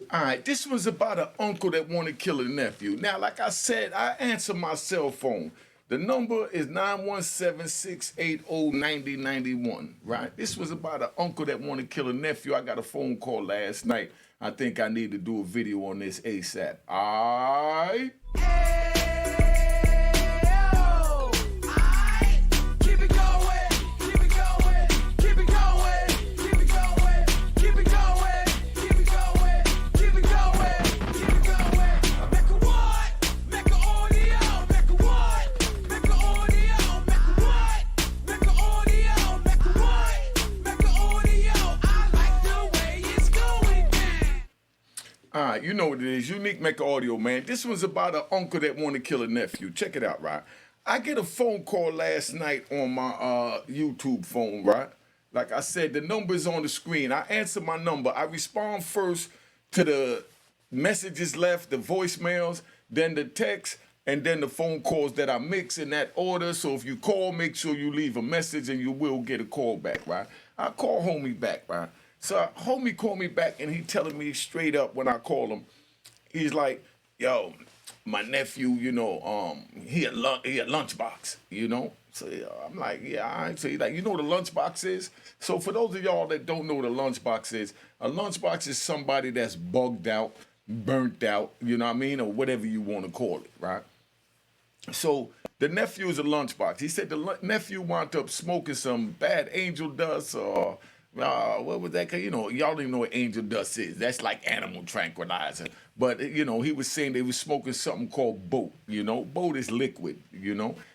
All right, this was about an uncle that wanted to kill a nephew. Now, like I said, I answer my cell phone. The number is 917-680-9091, right? This was about an uncle that wanted to kill a nephew. I got a phone call last night. I think I need to do a video on this ASAP. All right? All right, you know what it is. Unique Mecca audio, man. This one's about an uncle that wanted to kill a nephew. Check it out, right? I get a phone call last night on my YouTube phone, right? Like I said, the number's on the screen. I answer my number. I respond first to the messages left, the voicemails, then the text, and then the phone calls that I mix in that order. So if you call, make sure you leave a message and you will get a call back, right? I call homie back, right? So homie called me back and he telling me straight up when I call him, he's like, yo, my nephew, he a lunchbox, So yeah, I'm like, yeah, all right. So he's like, you know what a lunchbox is? So for those of y'all that don't know what a lunchbox is, a lunchbox is somebody that's bugged out, burnt out, you know what I mean? Or whatever you want to call it, right? So the nephew is a lunchbox. He said the nephew wound up smoking some bad angel dust or what was that? Y'all don't even know what angel dust is. That's like animal tranquilizer. But, he was saying they was smoking something called boat, Boat is liquid,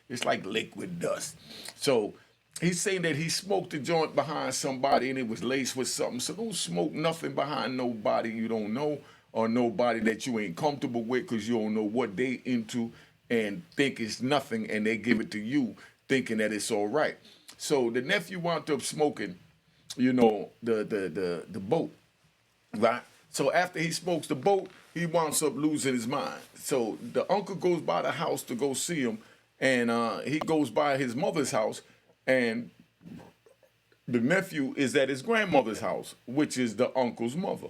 It's like liquid dust. So he's saying that he smoked a joint behind somebody and it was laced with something. So don't smoke nothing behind nobody you don't know or nobody that you ain't comfortable with because you don't know what they into and think it's nothing and they give it to you thinking that it's all right. So the nephew wound up smoking the boat, right? So after he smokes the boat, he winds up losing his mind. So the uncle goes by the house to go see him, and he goes by his mother's house, and the nephew is at his grandmother's house, which is the uncle's mother,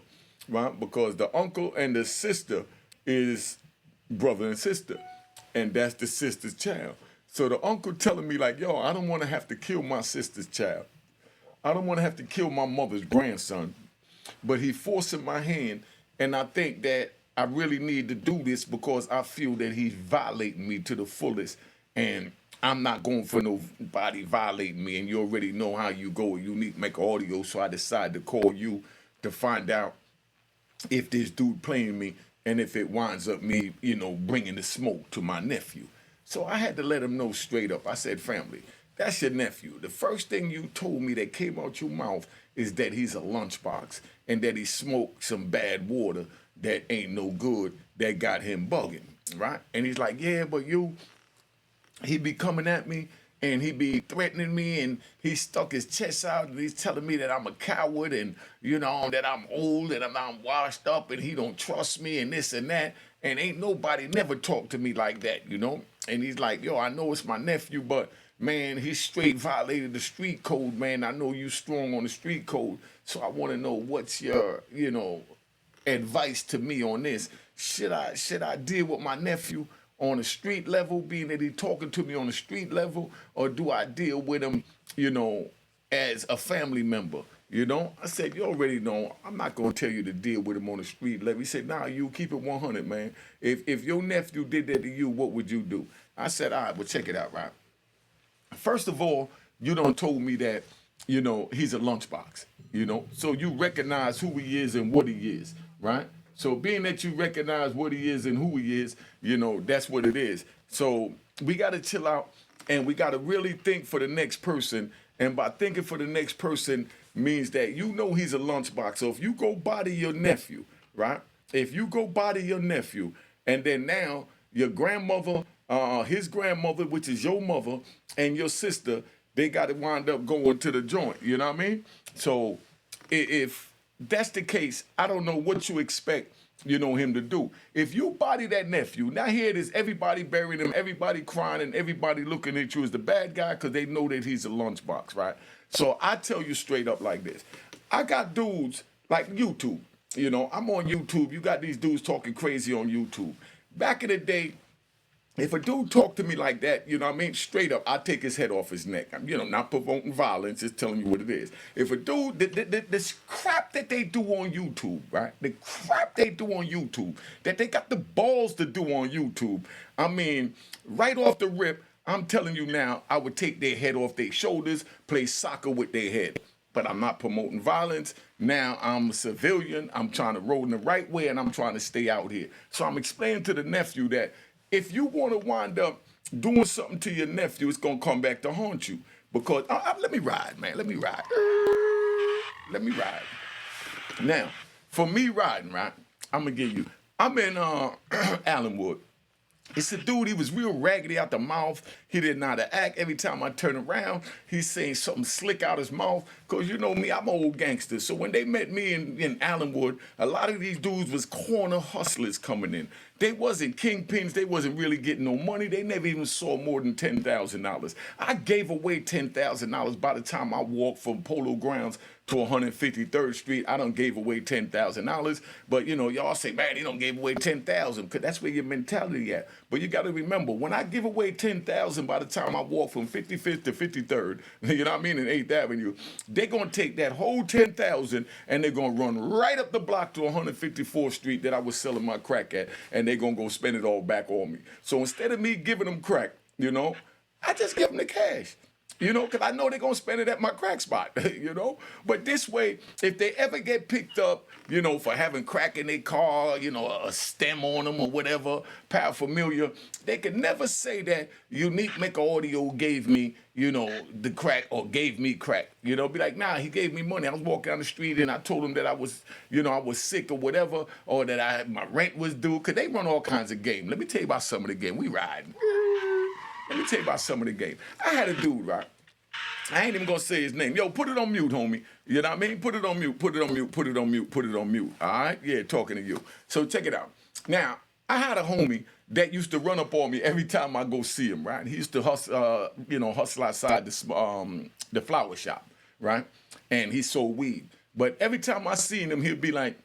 right? Because the uncle and the sister is brother and sister, and that's the sister's child. So the uncle telling me like, yo, I don't want to have to kill my sister's child. I don't want to have to kill my mother's grandson, but he forcing my hand, and I think that I really need to do this because I feel that he's violating me to the fullest, and I'm not going for nobody violating me, and you already know how you go with Unique Mecca Audio, so I decided to call you to find out if this dude playing me and if it winds up me, bringing the smoke to my nephew. So I had to let him know straight up. I said, family, that's your nephew. The first thing you told me that came out your mouth is that he's a lunchbox and that he smoked some bad water that ain't no good that got him bugging, right? And he's like, yeah, but he be coming at me and he be threatening me and he stuck his chest out and he's telling me that I'm a coward and, that I'm old and I'm washed up and he don't trust me and this and that. And ain't nobody never talked to me like that, And he's like, yo, I know it's my nephew, but man, he straight violated the street code, man. I know you strong on the street code. So I want to know what's your, advice to me on this. Should I deal with my nephew on the street level, being that he talking to me on the street level, or do I deal with him, as a family member? I said, you already know, I'm not going to tell you to deal with him on the street level. He said, nah, you keep it 100, man. If your nephew did that to you, what would you do? I said, all right, well, check it out, right? First of all, you done told me that, he's a lunchbox, So you recognize who he is and what he is, right? So being that you recognize what he is and who he is, that's what it is. So we got to chill out and we got to really think for the next person. And by thinking for the next person means that he's a lunchbox. So if you go body your nephew, right? If you go body your nephew and then now your grandmother, his grandmother, which is your mother, and your sister, they got to wind up going to the joint. You know what I mean? So if that's the case, I don't know what you expect, him to do. If you body that nephew, now here it is, everybody burying him, everybody crying, and everybody looking at you as the bad guy because they know that he's a lunchbox, right? So I tell you straight up like this. I got dudes like YouTube. You know, I'm on YouTube. You got these dudes talking crazy on YouTube. Back in the day, if a dude talked to me like that, you know what I mean, straight up, I'd take his head off his neck. I'm, you know, not provoking violence, just telling you what it is. If a dude, this crap that they do on YouTube, right? The crap they do on YouTube, that they got the balls to do on YouTube, I mean, right off the rip, I'm telling you now, I would take their head off their shoulders, play soccer with their head. But I'm not promoting violence. Now I'm a civilian. I'm trying to roll in the right way, and I'm trying to stay out here. So I'm explaining to the nephew that if you want to wind up doing something to your nephew, it's going to come back to haunt you. Because, let me ride, man. Let me ride. Let me ride. Now, for me riding, right, I'm going to give you, I'm in Allenwood. It's a dude, he was real raggedy out the mouth. He didn't know how to act. Every time I turn around, he's saying something slick out his mouth. Because you know me, I'm an old gangster. So when they met me in Allenwood, a lot of these dudes was corner hustlers coming in. They wasn't kingpins. They wasn't really getting no money. They never even saw more than $10,000. I gave away $10,000 by the time I walked from Polo Grounds to 153rd Street. I done gave away $10,000. But, you know, y'all say, man, he don't give away 10,000 because that's where your mentality at. But you got to remember, when I give away 10,000 by the time I walk from 55th to 53rd, you know what I mean, in 8th Avenue, they're going to take that whole 10,000 and they're going to run right up the block to 154th Street that I was selling my crack at, and they're going to go spend it all back on me. So instead of me giving them crack, you know, I just give them the cash. You know, because I know they're going to spend it at my crack spot, you know. But this way, if they ever get picked up, you know, for having crack in their car, you know, a stem on them or whatever, paraphernalia, they can never say that Unique Mecca Audio gave me, you know, the crack or gave me crack. You know, be like, nah, he gave me money. I was walking down the street and I told him that I was, you know, I was sick or whatever, or that my rent was due, because they run all kinds of game. Let me tell you about some of the game. We riding. Let me tell you about some of the game. I had a dude, right? I ain't even gonna say his name. Yo, put it on mute, homie. You know what I mean? Put it on mute, put it on mute, put it on mute, put it on mute. All right? Yeah, talking to you. So check it out. Now, I had a homie that used to run up on me every time I go see him, right? He used to hustle, hustle outside the flower shop, right? And he sold weed. But every time I seen him, he'd be like,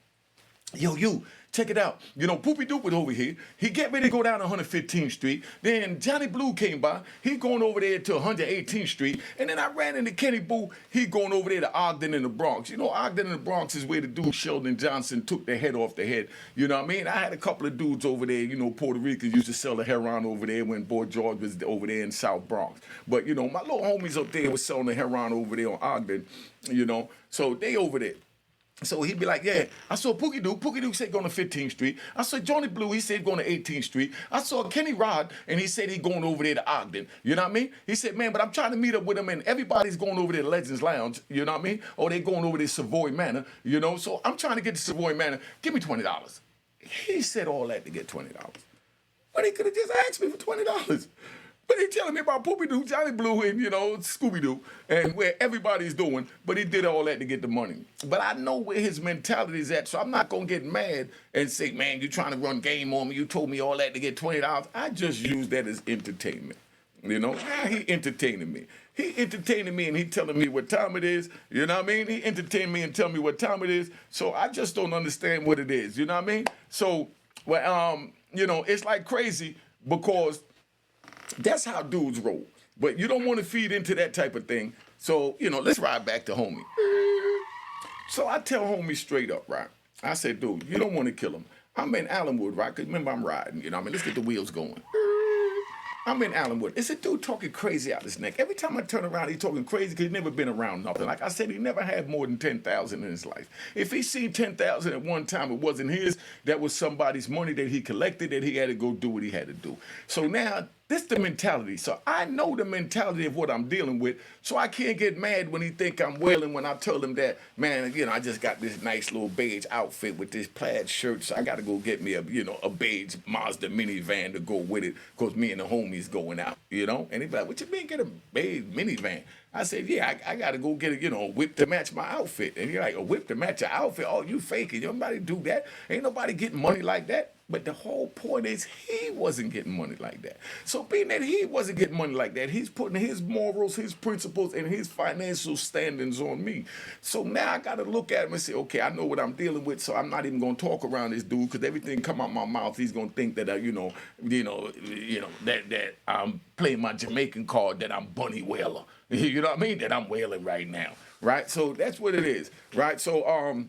yo, you, check it out. You know, Poopy Doop was over here. He get ready to go down 115th Street. Then Johnny Blue came by. He going over there to 118th Street. And then I ran into Kenny Boo. He going over there to Ogden in the Bronx. You know, Ogden in the Bronx is where the dude Sheldon Johnson took the head off the head. You know what I mean? I had a couple of dudes over there, you know, Puerto Ricans used to sell the heroin over there when Boy George was over there in South Bronx. But, you know, my little homies up there was selling the heroin over there on Ogden, you know. So they over there. So he'd be like, yeah, I saw Pookie Duke said going to 15th Street. I saw Johnny Blue, he said going to 18th Street. I saw Kenny Rod, and he said he going over there to Ogden. You know what I mean? He said, man, but I'm trying to meet up with him, and everybody's going over there to Legends Lounge. You know what I mean? Or they going over there to Savoy Manor, you know? So I'm trying to get to Savoy Manor. Give me $20. He said all that to get $20. But he could have just asked me for $20. But he telling me about Poopy Doo, Johnny Blue, and, you know, Scooby-Doo, and where everybody's doing, but he did all that to get the money. But I know where his mentality is at, so I'm not going to get mad and say, man, you trying to run game on me, you told me all that to get $20. I just use that as entertainment. You know, he entertaining me. He entertaining me and he telling me what time it is. You know what I mean? He entertaining me and telling me what time it is. So I just don't understand what it is. You know what I mean? So, well, you know, it's like crazy because that's how dudes roll. But you don't want to feed into that type of thing. So, you know, let's ride back to homie. So I tell homie straight up, right? I said, dude, you don't want to kill him. I'm in Allenwood, right? Because remember, I'm riding. You know what I mean? Let's get the wheels going. I'm in Allenwood. It's a dude talking crazy out his neck. Every time I turn around, he's talking crazy because he's never been around nothing. Like I said, he never had more than 10,000 in his life. If he seen 10,000 at one time, it wasn't his. That was somebody's money that he collected that he had to go do what he had to do. So now, this the mentality. So I know the mentality of what I'm dealing with. So I can't get mad when he think I'm wailing when I tell him that, man, you know, I just got this nice little beige outfit with this plaid shirt. So I got to go get me a beige Mazda minivan to go with it because me and the homies going out, you know. And he be like, what you mean get a beige minivan? I said, yeah, I got to go get a whip to match my outfit. And you're like, a whip to match your outfit? Oh, you faking. Nobody do that. Ain't nobody getting money like that. But the whole point is he wasn't getting money like that. So being that he wasn't getting money like that, he's putting his morals, his principles, and his financial standings on me. So now I got to look at him and say, okay, I know what I'm dealing with, so I'm not even going to talk around this dude because everything come out my mouth, he's going to think that, that I'm playing my Jamaican card, that I'm Bunny Wailer. You know what I mean? That I'm wailing right now, right? So that's what it is, right? So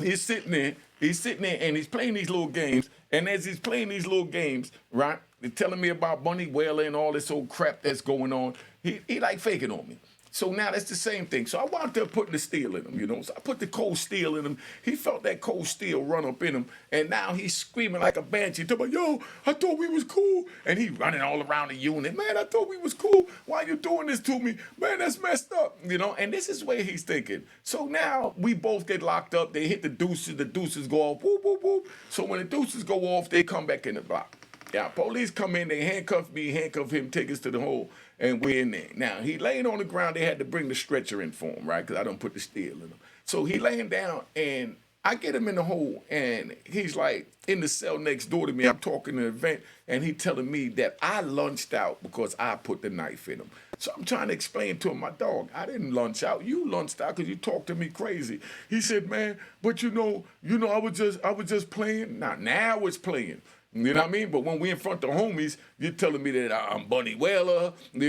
he's sitting there, and he's playing these little games. And as he's playing these little games, right, they're telling me about Bunny Wailer and all this old crap that's going on. He like faking on me. So now that's the same thing. So I wound up putting the steel in him, So I put the cold steel in him. He felt that cold steel run up in him, and now he's screaming like a banshee. Talking about, yo, I thought we was cool. And he running all around the unit. Man, I thought we was cool. Why you doing this to me? Man, that's messed up, And this is where he's thinking. So now we both get locked up. They hit the deuces go off, whoop, whoop, whoop. So when the deuces go off, they come back in the block. Yeah, police come in, they handcuff me, handcuff him, take us to the hole, and we're in there. Now, he laying on the ground, they had to bring the stretcher in for him, right? Because I don't put the steel in him. So he laying down, and I get him in the hole, and he's like in the cell next door to me. I'm talking to an event, and he telling me that I lunched out because I put the knife in him. So I'm trying to explain to him, my dog, I didn't lunch out. You lunched out because you talked to me crazy. He said, man, but I was just playing. Now it's playing. You know what I mean? But when we in front of homies, you're telling me that I'm Bunny Wailer, and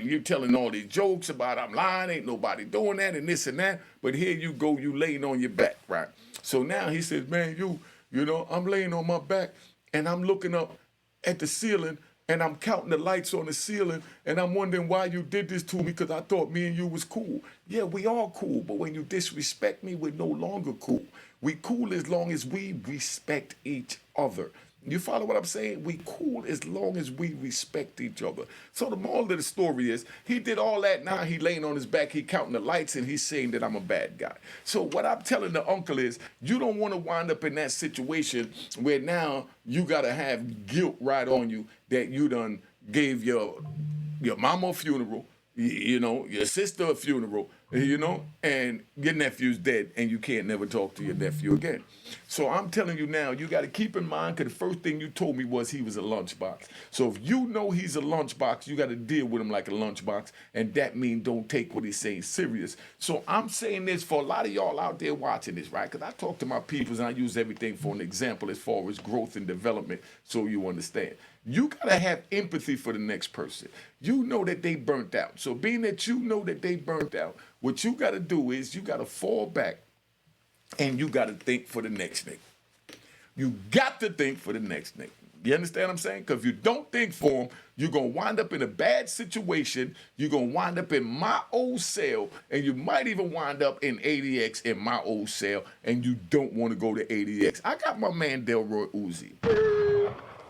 you're telling all these jokes about I'm lying, ain't nobody doing that, and this and that. But here you go, you laying on your back, right? So now he says, man, I'm laying on my back, and I'm looking up at the ceiling, and I'm counting the lights on the ceiling, and I'm wondering why you did this to me because I thought me and you was cool. Yeah, we are cool, but when you disrespect me, we're no longer cool. We cool as long as we respect each other. You follow what I'm saying? We cool as long as we respect each other. So the moral of the story is, he did all that. Now he laying on his back, he counting the lights, and he's saying that I'm a bad guy. So what I'm telling the uncle is, you don't want to wind up in that situation where now you got to have guilt right on you that you done gave your mama a funeral, your sister a funeral, and your nephew's dead, and you can't never talk to your nephew again. So I'm telling you now, you got to keep in mind, because the first thing you told me was he was a lunchbox. So if you know he's a lunchbox, you got to deal with him like a lunchbox, and that means don't take what he's saying serious. So I'm saying this for a lot of y'all out there watching this, right? Because I talk to my peoples, and I use everything for an example as far as growth and development, so you understand. You got to have empathy for the next person. You know that they burnt out. So being that you know that they burnt out, what you got to do is you got to fall back and you got to think for the next nigga. You got to think for the next nigga. You understand what I'm saying? Because if you don't think for them, you're going to wind up in a bad situation. You're going to wind up in my old cell, and you might even wind up in ADX in my old cell, and you don't want to go to ADX. I got my man Delroy Uzi.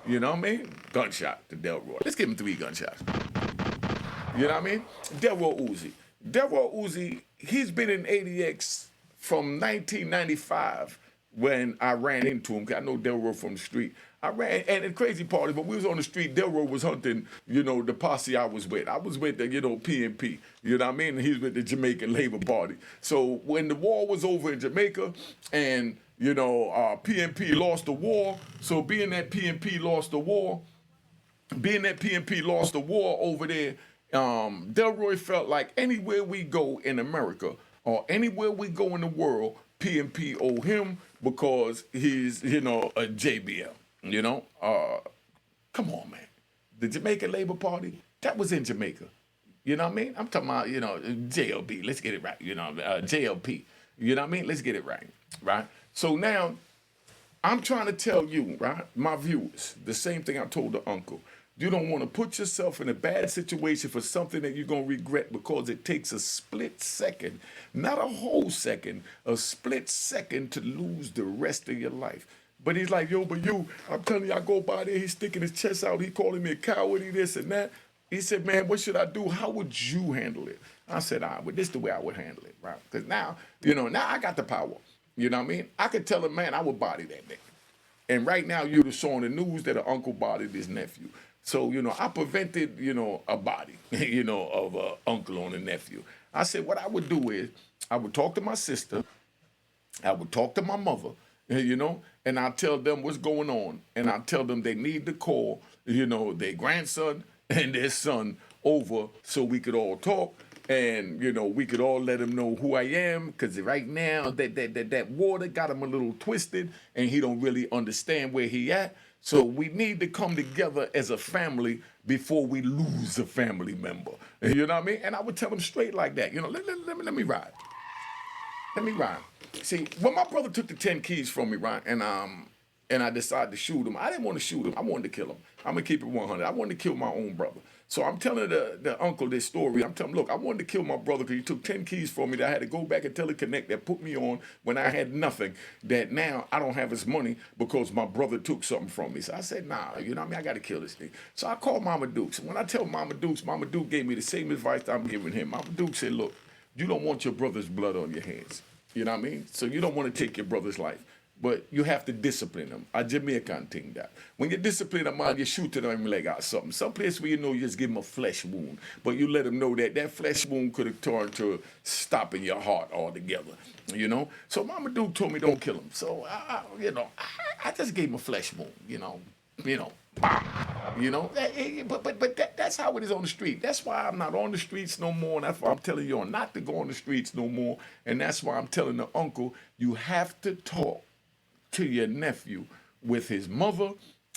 You know what I mean? Gunshot to Delroy. Let's give him 3 gunshots. You know what I mean? Delroy Uzi. Delroy Uzi, he's been in ADX from 1995 when I ran into him. I know Delroy from the street. I ran, and the crazy part is when we was on the street, Delroy was hunting, the posse I was with. I was with the, PNP, you know what I mean? And he was with the Jamaican Labor Party. So when the war was over in Jamaica and, PNP lost the war, so being that PNP lost the war over there, Delroy felt like anywhere we go in America or anywhere we go in the world, PNP owe him because he's, a JBL. Come on, man. The Jamaican Labor Party, that was in Jamaica. You know what I mean? I'm talking about, JLB. Let's get it right. JLP. You know what I mean? Let's get it right. Right? So now, I'm trying to tell you, right, my viewers, the same thing I told the uncle. You don't want to put yourself in a bad situation for something that you're going to regret because it takes a split second, not a whole second, a split second to lose the rest of your life. But he's like, I'm telling you, I go by there, he's sticking his chest out, he calling me a coward, he this and that. He said, man, what should I do? How would you handle it? I said, well, this is the way I would handle it, right? Because now, now I got the power. You know what I mean? I could tell him, man, I would body that nigga. And right now, you'd have saw on the news that an uncle bodied his nephew. So, I prevented, a body, of a uncle on a nephew. I said what I would do is I would talk to my sister, I would talk to my mother, and I'll tell them what's going on. And I'll tell them they need to call, their grandson and their son over so we could all talk. And, we could all let him know who I am. Because right now, that water got him a little twisted. And he don't really understand where he at. So we need to come together as a family before we lose a family member. You know what I mean? And I would tell him straight like that. Let me ride. Let me rhyme. See, when my brother took the 10 keys from me, right, and I decided to shoot him, I didn't want to shoot him. I wanted to kill him. I'm going to keep it 100. I wanted to kill my own brother. So I'm telling the uncle this story. I'm telling him, look, I wanted to kill my brother because he took 10 keys from me that I had to go back and teleconnect that put me on when I had nothing, that now I don't have his money because my brother took something from me. So I said, nah, I got to kill this thing. So I called Mama Dukes. And when I tell Mama Dukes gave me the same advice that I'm giving him. Mama Dukes said, look, you don't want your brother's blood on your hands. You know what I mean? So you don't want to take your brother's life. But you have to discipline them. A Jamaican thing that. When you discipline a man, you shoot to them like something. Some place where you just give them a flesh wound. But you let them know that flesh wound could have turned to stopping your heart altogether. So Mama Duke told me don't kill him. So I just gave him a flesh wound, But that's how it is on the street. That's why I'm not on the streets no more. And that's why I'm telling you not to go on the streets no more. And that's why I'm telling the uncle, you have to talk to your nephew with his mother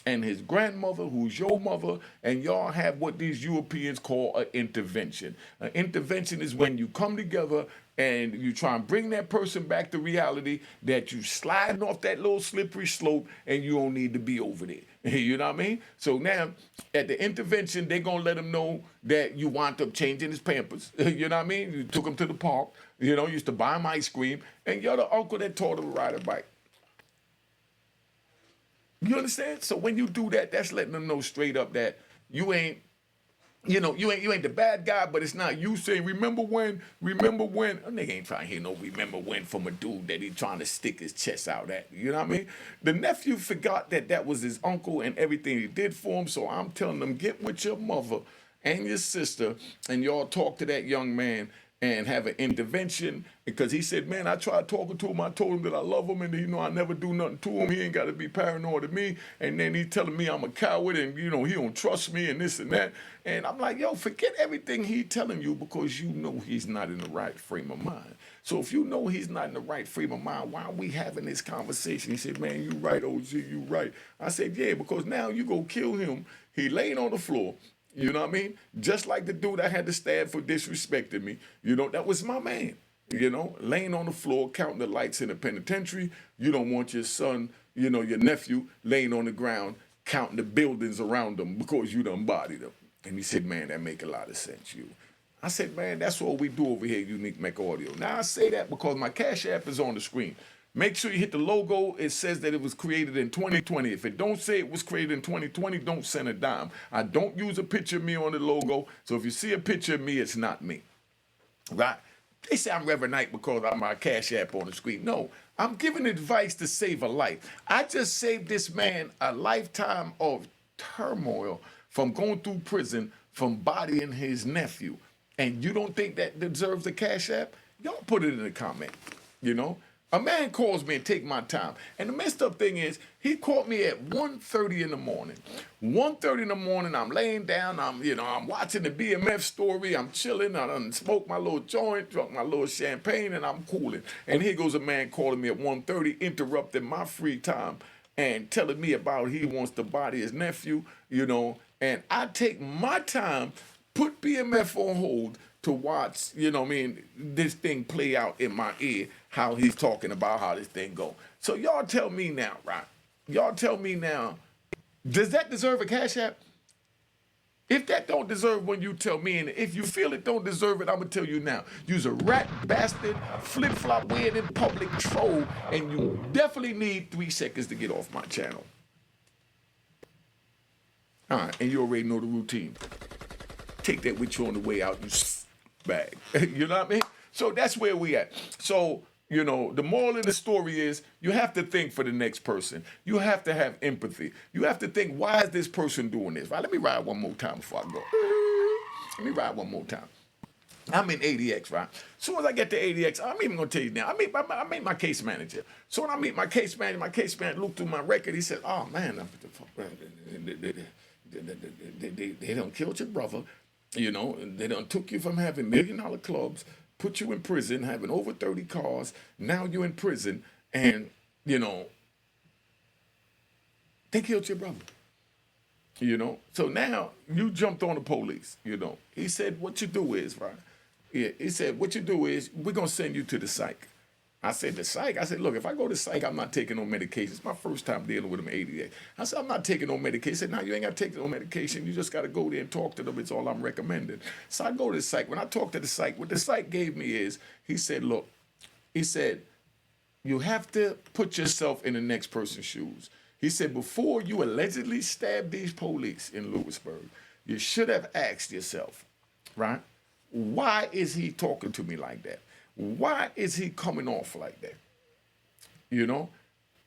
and his grandmother, who's your mother, and y'all have what these Europeans call an intervention. An intervention is when you come together and you try and bring that person back to reality, that you sliding off that little slippery slope and you don't need to be over there. You know what I mean? So now, at the intervention, they're going to let him know that you wound up changing his Pampers. You know what I mean? You took him to the park, used to buy him ice cream, and you're the uncle that taught him to ride a bike. You understand? So when you do that, that's letting them know straight up that you ain't the bad guy, but it's not you saying, remember when? A nigga ain't trying to hear no remember when from a dude that he trying to stick his chest out at. You know what I mean? The nephew forgot that was his uncle and everything he did for him, so I'm telling them, get with your mother and your sister, and y'all talk to that young man and have an intervention, because he said, man, I tried talking to him. I told him that I love him and, I never do nothing to him. He ain't got to be paranoid of me. And then he telling me I'm a coward and, he don't trust me and this and that. And I'm like, yo, forget everything he telling you, because he's not in the right frame of mind. So if you know he's not in the right frame of mind, why are we having this conversation? He said, man, you right, OG, you right. I said, yeah, because now you go kill him. He laying on the floor. You know what I mean? Just like the dude I had to stab for disrespecting me. That was my man. Laying on the floor, counting the lights in the penitentiary. You don't want your son, your nephew, laying on the ground, counting the buildings around him because you done bodied him. And he said, man, that make a lot of sense, you. I said, man, that's what we do over here at Unique Mecca Audio. Now, I say that because my Cash App is on the screen. Make sure you hit the logo. It says that it was created in 2020. If it don't say it was created in 2020, don't send a dime. I don't use a picture of me on the logo. So if you see a picture of me, it's not me. Right? They say I'm Reverend Knight because I'm my Cash App on the screen. No, I'm giving advice to save a life. I just saved this man a lifetime of turmoil from going through prison, from bodying his nephew. And you don't think that deserves a Cash App? Y'all put it in the comment, A man calls me and take my time. And the messed up thing is, he called me at 1:30 in the morning. 1:30 in the morning, I'm laying down, I'm watching the BMF story, I'm chilling, I done smoked my little joint, drunk my little champagne, and I'm cooling. And here goes a man calling me at 1:30, interrupting my free time and telling me about he wants to body his nephew, and I take my time, put BMF on hold to watch, this thing play out in my ear, how he's talking about how this thing go. So y'all tell me now, right? Y'all tell me now, does that deserve a Cash App? If that don't deserve when you tell me, and if you feel it don't deserve it, I'm going to tell you now. You's a rat, bastard, flip-flop, weird in public troll, and you definitely need 3 seconds to get off my channel. All right, and you already know the routine. Take that with you on the way out, you bag. You know what I mean? So that's where we at. So, You know, the moral of the story is you have to think for the next person. You have to have empathy. You have to think, why is this person doing this? Right? Let me ride one more time before I go. Let me ride one more time. I'm in ADX, right? As soon as I get to ADX, I'm even gonna tell you now. I meet my case manager. So when I meet my case manager looked through my record. He said, "Oh man, they done killed your brother. You know, they done took you from having $1 million clubs, put you in prison, having over 30 cars. Now you're in prison, and you know, they killed your brother." You know, so now you jumped on the police. You know, he said, "What you do is right." Yeah, he said, "What you do is we're gonna send you to the psych." I said, "The psych?" I said, "Look, if I go to psych, I'm not taking no medication. It's my first time dealing with them 88." I said, "I'm not taking no medication." He said, "No, you ain't got to take no medication. You just got to go there and talk to them. It's all I'm recommending." So I go to the psych. When I talk to the psych, what the psych gave me is, he said, "Look," he said, "you have to put yourself in the next person's shoes." He said, "Before you allegedly stabbed these police in Lewisburg, you should have asked yourself, right? Why is he talking to me like that? Why is he coming off like that?" You know?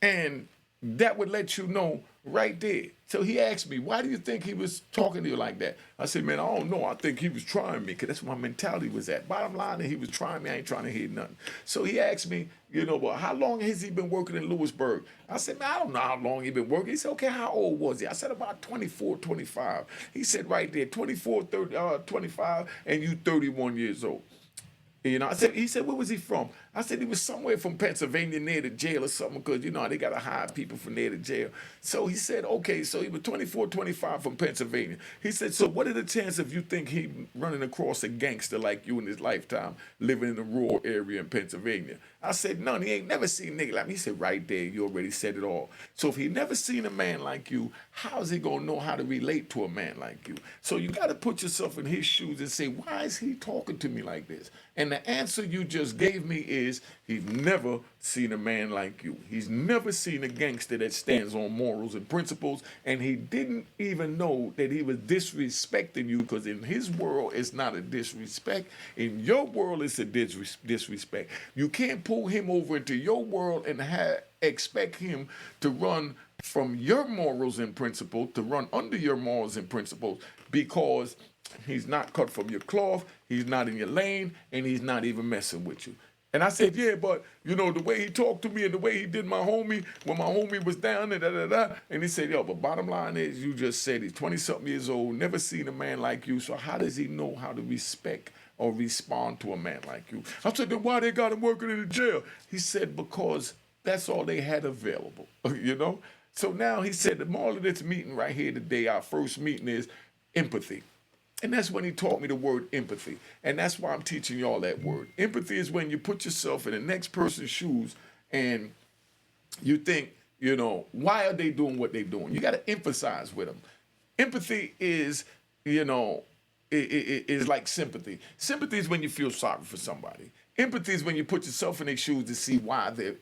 And that would let you know right there. So he asked me, "Why do you think he was talking to you like that?" I said, "Man, I don't know. I think he was trying me," because that's where my mentality was at. Bottom line, he was trying me. I ain't trying to hear nothing. So he asked me, you know, "Well, how long has he been working in Lewisburg?" I said, "Man, I don't know how long he been working." He said, "Okay, how old was he?" I said, "About 24, 25." He said right there, 24, 30, 25, and you 31 years old. You know, I said, he said, "Where was he from?" I said, "He was somewhere from Pennsylvania near the jail or something, because, you know, they got to hire people from near the jail." So he said, "Okay, so he was 24, 25 from Pennsylvania." He said, "So what are the chances of you think he running across a gangster like you in his lifetime, living in a rural area in Pennsylvania?" I said, "None. He ain't never seen a nigga like me." He said, "Right there, you already said it all. So if he never seen a man like you, how is he going to know how to relate to a man like you?" So you got to put yourself in his shoes and say, why is he talking to me like this? And the answer you just gave me is, he's never seen a man like you. He's never seen a gangster that stands on morals and principles, and he didn't even know that he was disrespecting you, because in his world, it's not a disrespect. In your world, it's a disrespect. You can't pull him over into your world and expect him to run from your morals and principles, to run under your morals and principles, because he's not cut from your cloth, he's not in your lane, and he's not even messing with you. And I said, "Yeah, but, you know, the way he talked to me and the way he did my homie, when my homie was down and da-da-da." And he said, "Yo, but bottom line is, you just said he's 20-something years old, never seen a man like you, so how does he know how to respect or respond to a man like you?" I said, "Then why they got him working in the jail?" He said, "Because that's all they had available," you know? So now he said, the moral of this meeting right here today, our first meeting, is empathy. And that's when he taught me the word empathy. And that's why I'm teaching y'all that word. Empathy is when you put yourself in the next person's shoes and you think, you know, why are they doing what they're doing? You got to emphasize with them. Empathy is, you know, is like sympathy. Sympathy is when you feel sorry for somebody. Empathy is when you put yourself in their shoes to see why they're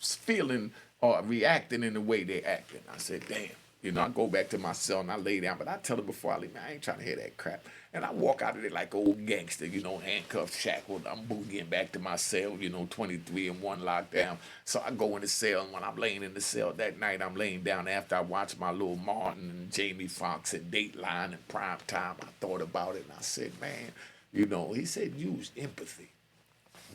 feeling or reacting in the way they're acting. I said, damn. You know, I go back to my cell and I lay down, but I tell them before I leave, "Man, I ain't trying to hear that crap." And I walk out of there like old gangster, you know, handcuffed, shackled. I'm boogieing back to my cell, you know, 23 and 1 lockdown. So I go in the cell, and when I'm laying in the cell that night, I'm laying down after I watch my little Martin and Jamie Foxx and Dateline and Prime Time. I thought about it and I said, man, you know, he said, use empathy.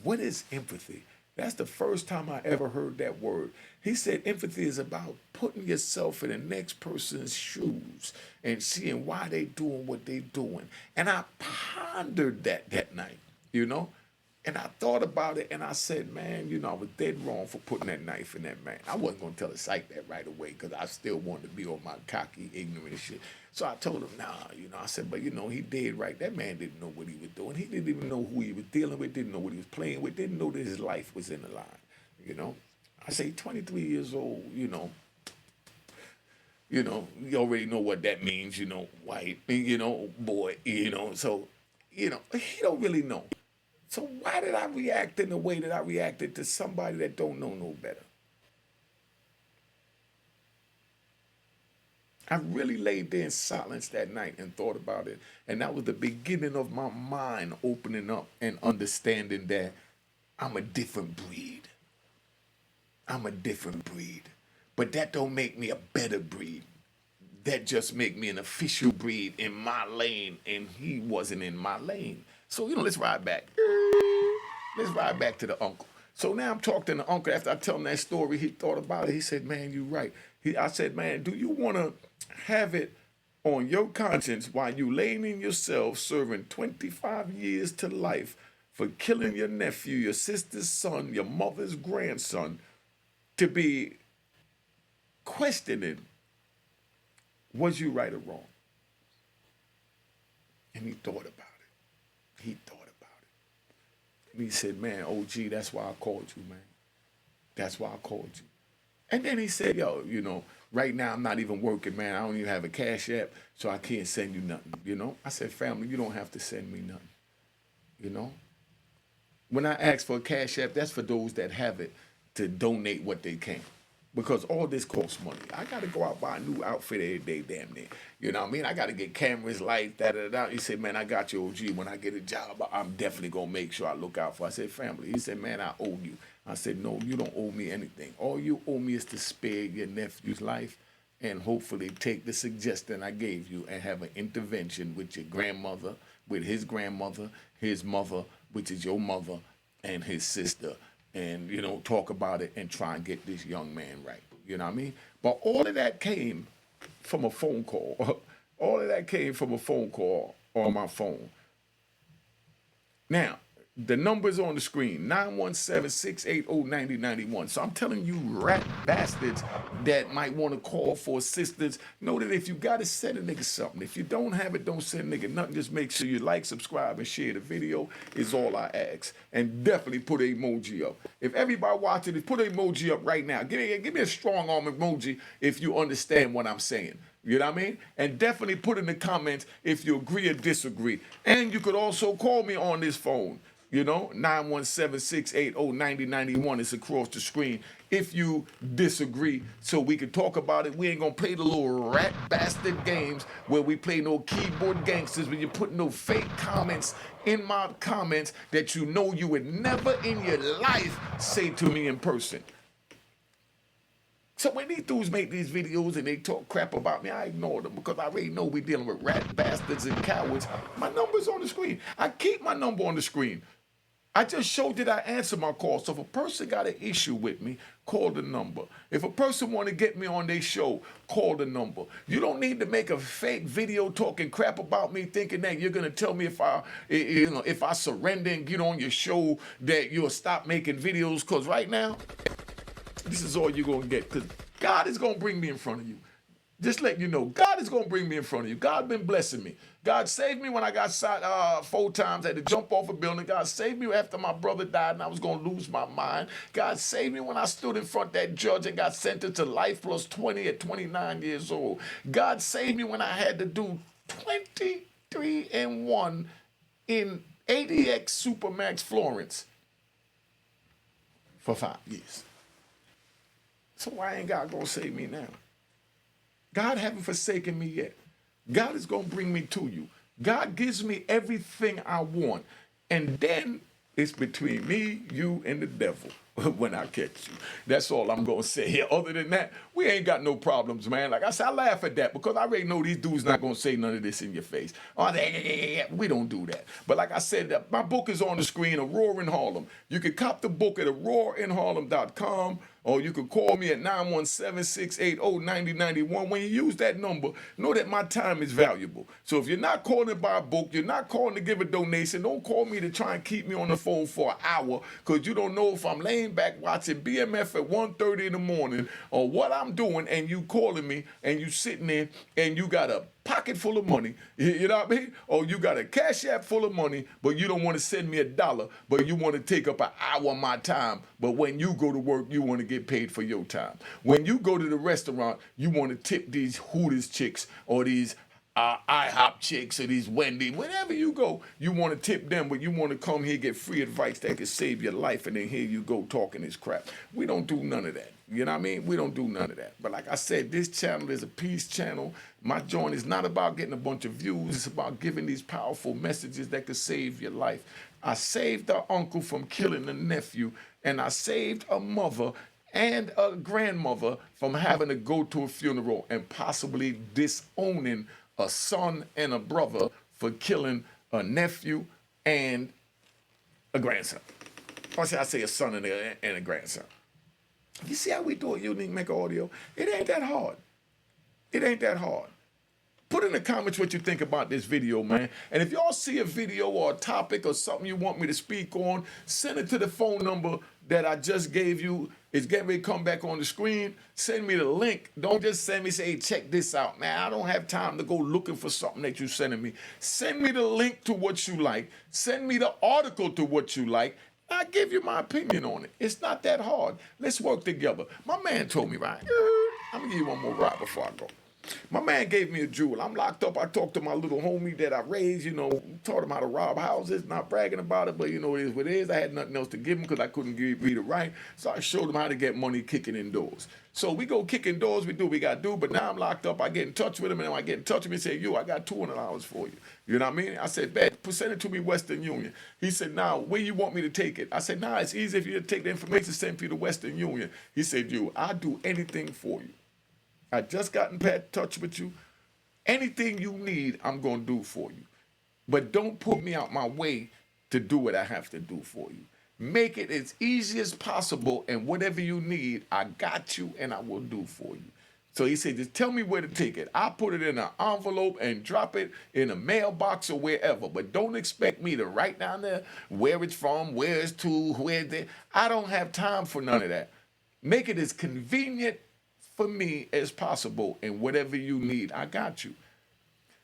What is empathy? That's the first time I ever heard that word. He said empathy is about putting yourself in the next person's shoes and seeing why they doing what they doing. And I pondered that night, you know? And I thought about it and I said, man, you know, I was dead wrong for putting that knife in that man. I wasn't going to tell the psych that right away because I still wanted to be on my cocky, ignorant shit. So I told him, nah, you know, I said, but, you know, he did right. That man didn't know what he was doing. He didn't even know who he was dealing with, didn't know what he was playing with, didn't know that his life was in the line, you know. I say 23 years old, you know, you already know what that means, you know, white, you know, boy, you know. So, you know, he don't really know. So why did I react in the way that I reacted to somebody that don't know no better? I really laid there in silence that night and thought about it. And that was the beginning of my mind opening up and understanding that I'm a different breed. I'm a different breed. But that don't make me a better breed. That just make me an official breed in my lane, and he wasn't in my lane. So, let's ride back. Let's ride back to the uncle. So now I'm talking to the uncle. After I tell him that story, he thought about it. He said, man, you're right. I said, man, do you want to have it on your conscience while you laying in yourself serving 25 years to life for killing your nephew, your sister's son, your mother's grandson, to be questioning, was you right or wrong? And he thought about it. He thought about it. And he said, man, OG, that's why I called you, man. That's why I called you. And then he said, yo, right now I'm not even working, man. I don't even have a Cash App, so I can't send you nothing, I said, family, you don't have to send me nothing, When I ask for a Cash App, that's for those that have it to donate what they can. Because all this costs money. I got to go out buy a new outfit every day, damn near. You know what I mean? I got to get cameras, lights, da-da-da. He said, man, I got you, OG. When I get a job, I'm definitely going to make sure I look out for. I said, family. He said, man, I owe you. I said, no, you don't owe me anything. All you owe me is to spare your nephew's life and hopefully take the suggestion I gave you and have an intervention with your grandmother, with his grandmother, his mother, which is your mother, and his sister. And, talk about it and try and get this young man right. You know what I mean? But all of that came from a phone call. All of that came from a phone call on my phone. Now, the number's on the screen, 917-680-9091. So I'm telling you rat bastards that might want to call for assistance, know that if you got to send a nigga something. If you don't have it, don't send a nigga nothing. Just make sure you like, subscribe, and share the video is all I ask. And definitely put an emoji up. If everybody watching it, put an emoji up right now. Give me a strong arm emoji if you understand what I'm saying. You know what I mean? And definitely put in the comments if you agree or disagree. And you could also call me on this phone. 917-680-9091 is across the screen. If you disagree, so we can talk about it. We ain't gonna play the little rat bastard games where we play no keyboard gangsters when you put no fake comments in my comments that you would never in your life say to me in person. So when these dudes make these videos and they talk crap about me, I ignore them because I already know we're dealing with rat bastards and cowards. My number's on the screen. I keep my number on the screen. I just showed that I answer my call. So if a person got an issue with me, call the number. If a person want to get me on their show, call the number. You don't need to make a fake video talking crap about me, thinking that you're gonna tell me if I surrender and get on your show that you'll stop making videos. Cause right now, this is all you're gonna get. Cause God is gonna bring me in front of you. Just letting you know, God is gonna bring me in front of you. God been blessing me. God saved me when I got shot 4 times. I had to jump off a building. God saved me after my brother died and I was gonna lose my mind. God saved me when I stood in front of that judge and got sentenced to life plus 20 at 29 years old. God saved me when I had to do 23 and 1 in ADX Supermax Florence for 5 years. So why ain't God gonna save me now? God haven't forsaken me yet. God is going to bring me to you. God gives me everything I want. And then it's between me, you, and the devil when I catch you. That's all I'm going to say here. Other than that, we ain't got no problems, man. Like I said, I laugh at that because I already know these dudes not going to say none of this in your face. Oh, we don't do that. But like I said, my book is on the screen, A Roar in Harlem. You can cop the book at aroarinharlem.com. Or you can call me at 917-680-9091. When you use that number, know that my time is valuable. So if you're not calling to buy a book, you're not calling to give a donation, don't call me to try and keep me on the phone for an hour because you don't know if I'm laying back watching BMF at 1:30 in the morning or what I'm doing and you calling me and you sitting there and you got a pocket full of money, you know what I mean? Or you got a Cash App full of money, but you don't want to send me $1, but you want to take up an hour of my time. But when you go to work, you want to get paid for your time. When you go to the restaurant, you want to tip these Hooters chicks or these IHOP chicks or these Wendy, wherever you go, you want to tip them, but you want to come here get free advice that could save your life, and then here you go talking this crap. We don't do none of that. You know what I mean? We don't do none of that. But like I said, this channel is a peace channel. My joint is not about getting a bunch of views. It's about giving these powerful messages that could save your life. I saved the uncle from killing the nephew, and I saved a mother and a grandmother from having to go to a funeral and possibly disowning a son and a brother for killing a nephew and a grandson. Or should I say a son and a grandson? You see how we do a Unique Mecca audio? It ain't that hard. It ain't that hard. Put in the comments what you think about this video, man. And if y'all see a video or a topic or something you want me to speak on, send it to the phone number that I just gave you. It's getting ready to come back on the screen. Send me the link. Don't just send me, say, hey, check this out. Man, I don't have time to go looking for something that you're sending me. Send me the link to what you like. Send me the article to what you like. I'll give you my opinion on it. It's not that hard. Let's work together. My man told me, right? I'm going to give you one more ride before I go. My man gave me a jewel. I'm locked up. I talked to my little homie that I raised, taught him how to rob houses, not bragging about it, but it is what it is. I had nothing else to give him because I couldn't read or write. So I showed him how to get money kicking indoors. So we go kicking doors, we do what we got to do, but now I'm locked up. I get in touch with him, and when I get in touch with him, he say, I got $200 for you. You know what I mean? I said, bet, send it to me, Western Union. He said, now, where you want me to take it? I said, nah, it's easy if you take the information, send it to Western Union. He said, I'll do anything for you. I just got in touch with you. Anything you need, I'm going to do for you. But don't put me out my way to do what I have to do for you. Make it as easy as possible, and whatever you need, I got you and I will do for you. So he said, just tell me where to take it. I'll put it in an envelope and drop it in a mailbox or wherever. But don't expect me to write down there where it's from, where it's to, where it's there. I don't have time for none of that. Make it as convenient for me as possible, and whatever you need, I got you.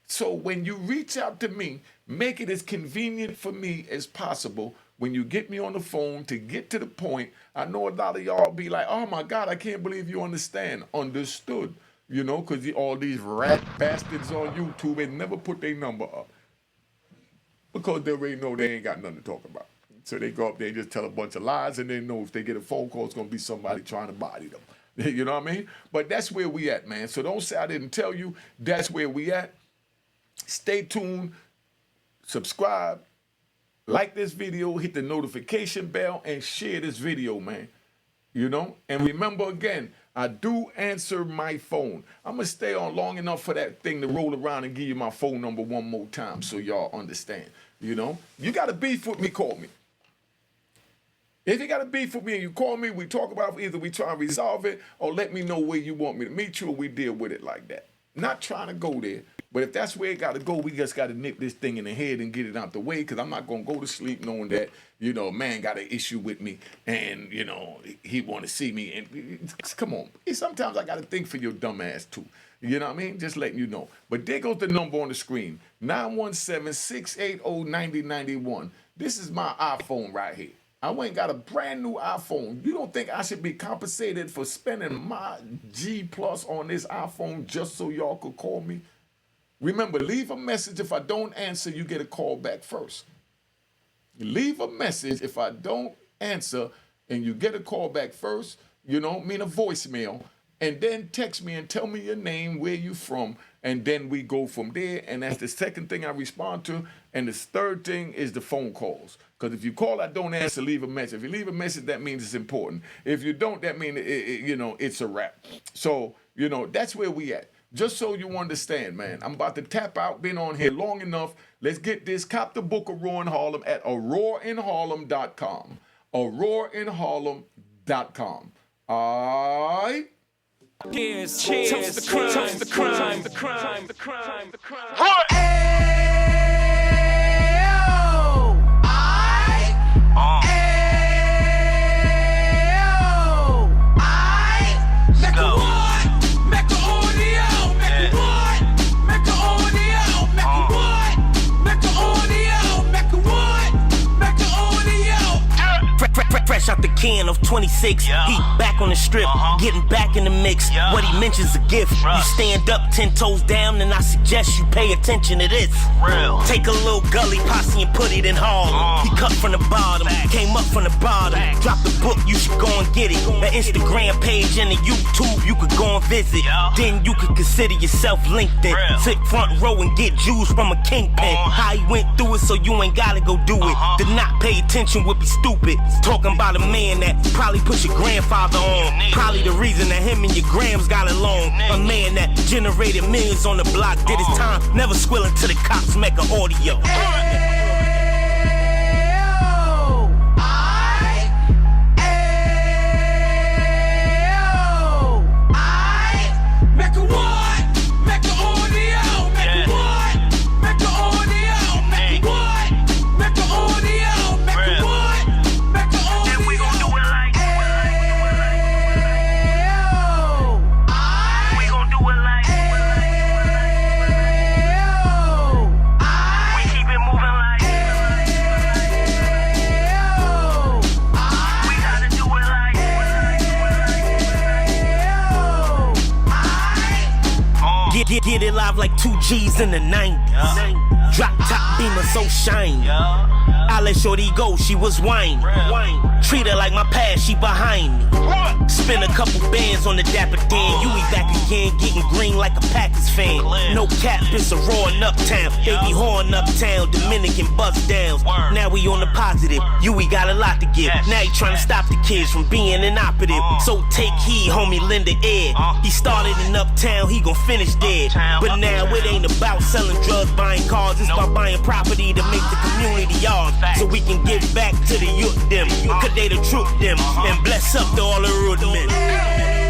So when you reach out to me, make it as convenient for me as possible. When you get me on the phone to get to the point, I know a lot of y'all be like, oh my God, I can't believe you understand. Understood, because all these rat bastards on YouTube ain't never put their number up. Because they already know they ain't got nothing to talk about. So they go up there and just tell a bunch of lies, and they know if they get a phone call, it's going to be somebody trying to body them. You know what I mean? But that's where we at, man. So don't say I didn't tell you. That's where we at. Stay tuned. Subscribe. Like this video. Hit the notification bell and share this video, man. And remember, again, I do answer my phone. I'm going to stay on long enough for that thing to roll around and give you my phone number one more time so y'all understand. You got a beef with me, call me. If you got a beef with me and you call me, we talk about it. Either we try and resolve it or let me know where you want me to meet you, or we deal with it like that. Not trying to go there, but if that's where it got to go, we just got to nip this thing in the head and get it out the way, because I'm not going to go to sleep knowing that, man got an issue with me and, he want to see me. And come on. Sometimes I got to think for your dumb ass too. You know what I mean? Just letting you know. But there goes the number on the screen, 917-680-9091. This is my iPhone right here. I went and got a brand new iPhone. You don't think I should be compensated for spending my G plus on this iPhone just so y'all could call me? Remember, leave a message. If I don't answer, you get a call back first. Leave a message. If I don't answer and you get a call back first, a voicemail, and then text me and tell me your name, where you from, and then we go from there. And that's the second thing I respond to. And the third thing is the phone calls. Because if you call, I don't answer, leave a message. If you leave a message, that means it's important. If you don't, that means, it's a wrap. So, that's where we at. Just so you understand, man. I'm about to tap out. Been on here long enough. Let's get this. Cop the book of Roar in Harlem at aurorainharlem.com. aurorainharlem.com. All right? Cheers, toast the crime, the crime, the crime, the crime, the crime. Fresh out the can of 26, he back on the strip, getting back in the mix. What he mentions a gift. You stand up 10 toes down, and I suggest you pay attention to this. Real. Take a little gully posse and put it in Harlem. He cut from the bottom, came up from the bottom. Drop the book, you should go and get it. An Instagram page and a YouTube you could go and visit. Then you could consider yourself LinkedIn. Sit front row and get Jews from a kingpin. How he went through it, so you ain't gotta go do it. To not pay attention would be stupid. Talking about a man man that probably put your grandfather on. Probably the reason that him and your grams got along. A man that generated millions on the block, did his time, never squilling to the cops, make an audio. Get it live like 2 G's in the 90s. Drop top beamer so shiny. I let shorty go, she was whining. Treat her like my past, she behind me. Spend a couple bands on the Dapper Dan. You be back again, getting green like a Packers fan. No cap, it's a roaring uptown. They be horn uptown, Dominican bust downs. Now we on the positive, we got a lot to give. Now you trying to stop the kids from being inoperative. So take heed, homie, lend a ear. He started in uptown, he gon' finish dead. But now it ain't about selling drugs, buying cars. It's about buying property to make the community ours. So we can give back to the youth them. Cause they the truth them. And bless up to all the root men.